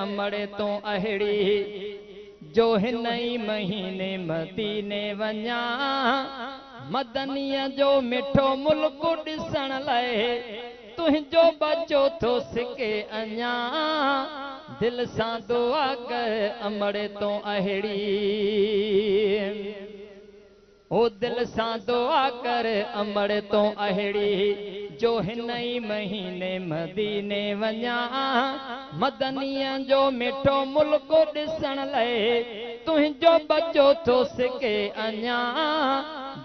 अमड़े तो अहिड़ी जो हिन ई महीने मदीने वञा मदनीअ जो मिठो मुल्क ॾिसण लाइ तुंहिंजो बचो थो सिके अञा दिल सां दुआ कर अमड़े तो अहिड़ी ओ दिल सां दुआ कर अमड़ तो अहिड़ी जो हिन ई महीने मदीने वञा मदनीअ जो मिठो मुल्क ॾिसण लाइ तुंहिंजो बचो थो सिके अञा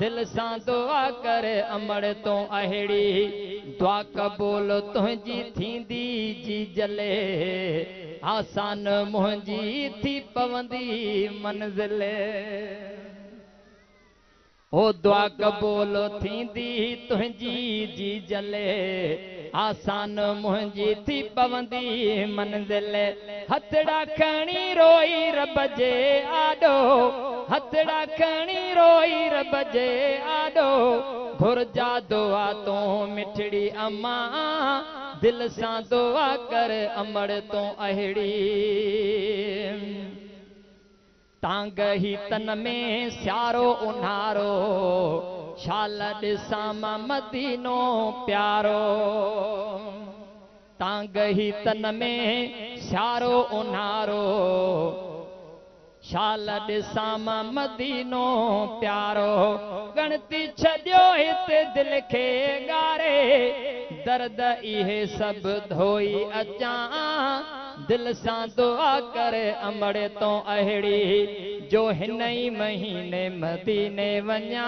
दिल सां दुआ कर अमड़ तो अहिड़ी दुआ क़बूल तुंहिंजी थींदी जी जले आसान मुंहिंजी थी पवंदी मंज़िल ओ दुआ क़बूल थींदी तुंहिंजी जी जले आसान मुंहिंजी थी पवंदी मंज़िल हथड़ा खणी रोई रब जे आॾो हथड़ा खणी रोई रब जे आॾो घुरजा दुआ तो मिठड़ी अम्मा दिल सां दुआ कर अमड़ तो अहिड़ी तांग ही तन में स्यारो उन्हारो शाल ॾिसां मां मदीनो प्यारो तांग ही तन में स्यारो उन्हारो शाल ॾिसां मां मदीनो प्यारो गणती छॾियो हिते दिल खे ॻारे दर्द इहे सभु धोई अचां दिल सां दुआ कर अमड़ तो अहिड़ी जो हिन ई महीने मदीने वञा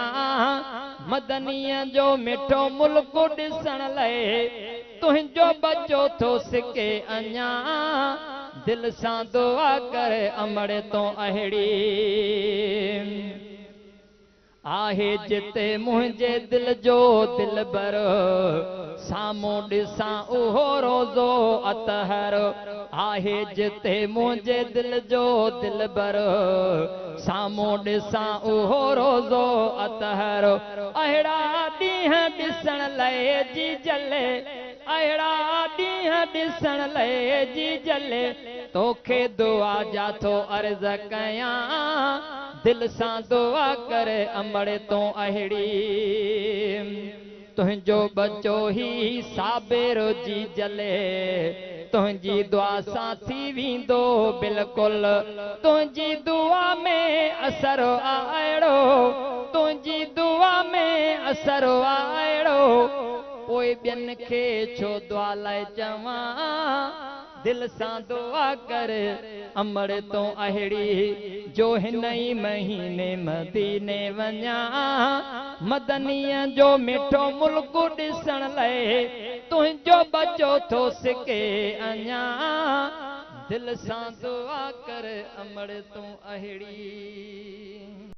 मदनीअ जो मिठो मुल्क ॾिसण लाइ तुंहिंजो बचो थो सिके अञा दिल सां दुआ कर अमड़ तो अहिड़ी आहे जिते मुंहिंजे दिल जो दिलबर साम्हूं ॾिसां उहो रोज़ो अतहर आहे जिते मुंहिंजे दिल जो दिलबर साम्हूं ॾिसां उहो रोज़ो अतहर अहिड़ा ॾींहं ॾिसण लाइ जी जले अहिड़ा ॾींहं ॾिसण लाइ जी जले तोखे दुआ जा थो अर्ज़ कयां दिल सां दुआ कर अमड़ तो अहिड़ी तुंहिंजो बचो ही साबिर जी जले तुंहिंजी दुआ सां थी वेंदो बिल्कुलु तुंहिंजी दुआ में असर अहिड़ो तुंहिंजी दुआ में असर अहिड़ो पोइ ॿियनि खे छो दुआ लाइ चवां दिल सां दुआ कर अमड़ तो अहिड़ी जो हिन ई महीने मदीने वञा मदनीअ जो मिठो मुल्क ॾिसण लाइ तुंहिंजो बचो थो सिके अञा दिल सां दुआ कर अमड़ तो अहिड़ी।